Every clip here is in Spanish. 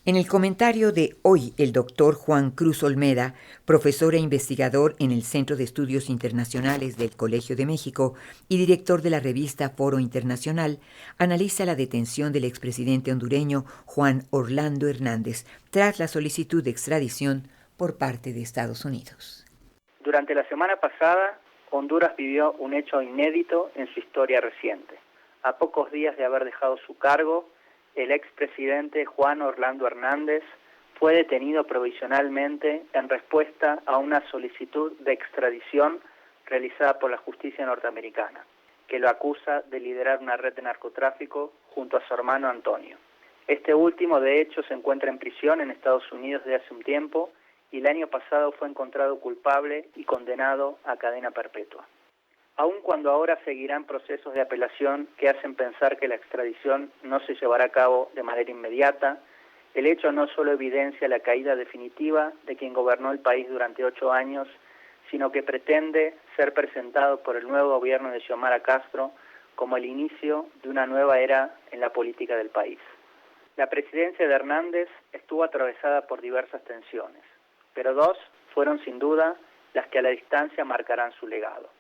En el comentario de hoy, el doctor Juan Cruz Olmeda, profesor e investigador en el Centro de Estudios Internacionales del Colegio de México y director de la revista Foro Internacional, analiza la detención del expresidente hondureño Juan Orlando Hernández tras la solicitud de extradición por parte de Estados Unidos. Durante la semana pasada, Honduras vivió un hecho inédito en su historia reciente. A pocos días de haber dejado su cargo, el expresidente Juan Orlando Hernández fue detenido provisionalmente en respuesta a una solicitud de extradición realizada por la justicia norteamericana, que lo acusa de liderar una red de narcotráfico junto a su hermano Antonio. Este último, de hecho, se encuentra en prisión en Estados Unidos desde hace un tiempo y el año pasado fue encontrado culpable y condenado a cadena perpetua. Aun cuando ahora seguirán procesos de apelación que hacen pensar que la extradición no se llevará a cabo de manera inmediata, el hecho no solo evidencia la caída definitiva de quien gobernó el país durante 8 años, sino que pretende ser presentado por el nuevo gobierno de Xiomara Castro como el inicio de una nueva era en la política del país. La presidencia de Hernández estuvo atravesada por diversas tensiones, pero dos fueron sin duda las que a la distancia marcarán su legado.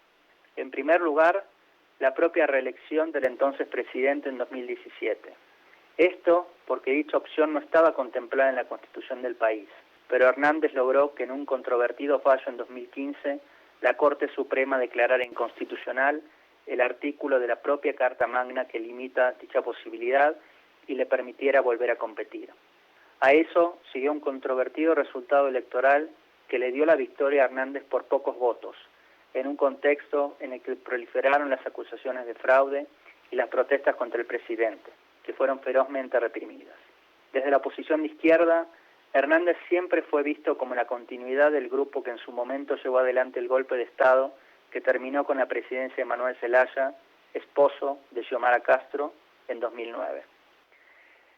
En primer lugar, la propia reelección del entonces presidente en 2017. Esto porque dicha opción no estaba contemplada en la Constitución del país, pero Hernández logró que en un controvertido fallo en 2015 la Corte Suprema declarara inconstitucional el artículo de la propia Carta Magna que limita dicha posibilidad y le permitiera volver a competir. A eso siguió un controvertido resultado electoral que le dio la victoria a Hernández por pocos votos, en un contexto en el que proliferaron las acusaciones de fraude y las protestas contra el presidente, que fueron ferozmente reprimidas. Desde la oposición de izquierda, Hernández siempre fue visto como la continuidad del grupo que en su momento llevó adelante el golpe de Estado que terminó con la presidencia de Manuel Zelaya, esposo de Xiomara Castro, en 2009.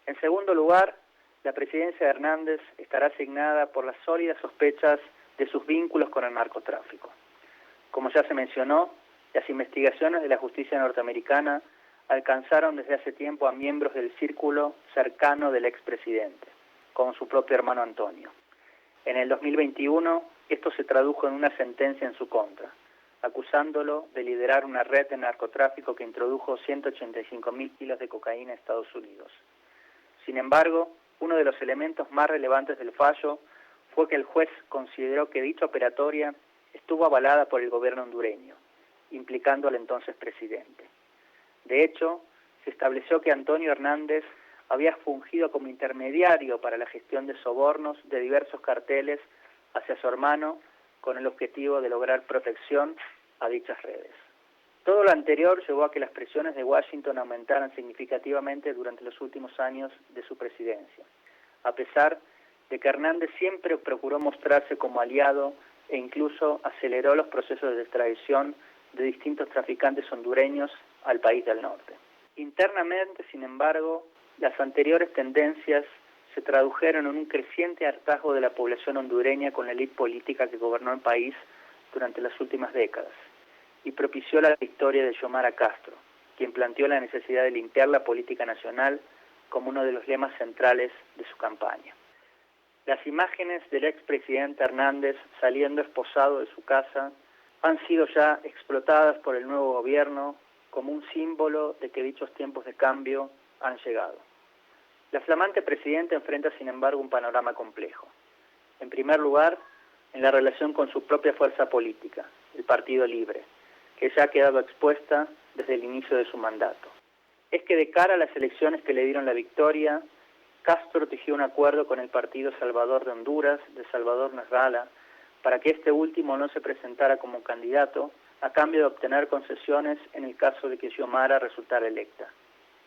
En segundo lugar, la presidencia de Hernández estará asignada por las sólidas sospechas de sus vínculos con el narcotráfico. Como ya se mencionó, las investigaciones de la justicia norteamericana alcanzaron desde hace tiempo a miembros del círculo cercano del expresidente, como su propio hermano Antonio. En el 2021, esto se tradujo en una sentencia en su contra, acusándolo de liderar una red de narcotráfico que introdujo 185.000 kilos de cocaína a Estados Unidos. Sin embargo, uno de los elementos más relevantes del fallo fue que el juez consideró que dicha operatoria estuvo avalada por el gobierno hondureño, implicando al entonces presidente. De hecho, se estableció que Antonio Hernández había fungido como intermediario para la gestión de sobornos de diversos carteles hacia su hermano con el objetivo de lograr protección a dichas redes. Todo lo anterior llevó a que las presiones de Washington aumentaran significativamente durante los últimos años de su presidencia, a pesar de que Hernández siempre procuró mostrarse como aliado e incluso aceleró los procesos de extradición de distintos traficantes hondureños al país del norte. Internamente, sin embargo, las anteriores tendencias se tradujeron en un creciente hartazgo de la población hondureña con la élite política que gobernó el país durante las últimas décadas y propició la victoria de Xiomara Castro, quien planteó la necesidad de limpiar la política nacional como uno de los lemas centrales de su campaña. Las imágenes del expresidente Hernández saliendo esposado de su casa han sido ya explotadas por el nuevo gobierno como un símbolo de que dichos tiempos de cambio han llegado. La flamante presidenta enfrenta, sin embargo, un panorama complejo. En primer lugar, en la relación con su propia fuerza política, el Partido Libre, que ya ha quedado expuesta desde el inicio de su mandato. Es que de cara a las elecciones que le dieron la victoria, Castro tejió un acuerdo con el Partido Salvador de Honduras, de Salvador Nasralla, para que este último no se presentara como candidato, a cambio de obtener concesiones en el caso de que Xiomara resultara electa.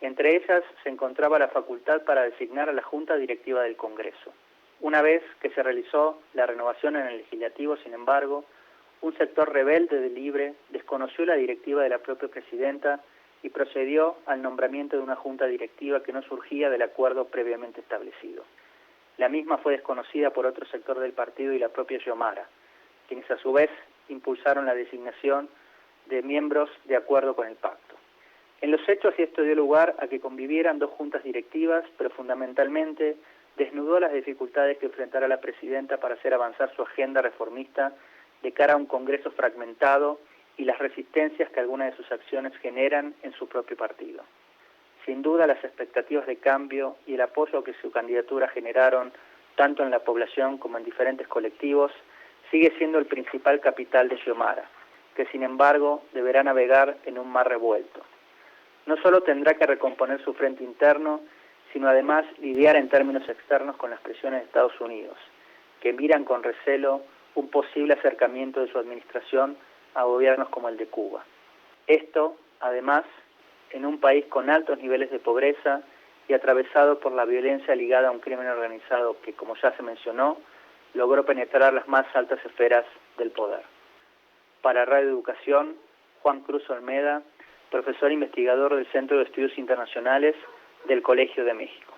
Entre ellas se encontraba la facultad para designar a la Junta Directiva del Congreso. Una vez que se realizó la renovación en el legislativo, sin embargo, un sector rebelde de Libre desconoció la directiva de la propia presidenta y procedió al nombramiento de una junta directiva que no surgía del acuerdo previamente establecido. La misma fue desconocida por otro sector del partido y la propia Xiomara, quienes a su vez impulsaron la designación de miembros de acuerdo con el pacto. En los hechos esto dio lugar a que convivieran dos juntas directivas, pero fundamentalmente desnudó las dificultades que enfrentará la presidenta para hacer avanzar su agenda reformista de cara a un Congreso fragmentado y las resistencias que algunas de sus acciones generan en su propio partido. Sin duda, las expectativas de cambio y el apoyo que su candidatura generaron, tanto en la población como en diferentes colectivos, sigue siendo el principal capital de Xiomara, que sin embargo deberá navegar en un mar revuelto. No solo tendrá que recomponer su frente interno, sino además lidiar en términos externos con las presiones de Estados Unidos, que miran con recelo un posible acercamiento de su administración a gobiernos como el de Cuba. Esto, además, en un país con altos niveles de pobreza y atravesado por la violencia ligada a un crimen organizado que, como ya se mencionó, logró penetrar las más altas esferas del poder. Para Radio Educación, Juan Cruz Olmeda, profesor investigador del Centro de Estudios Internacionales del Colegio de México.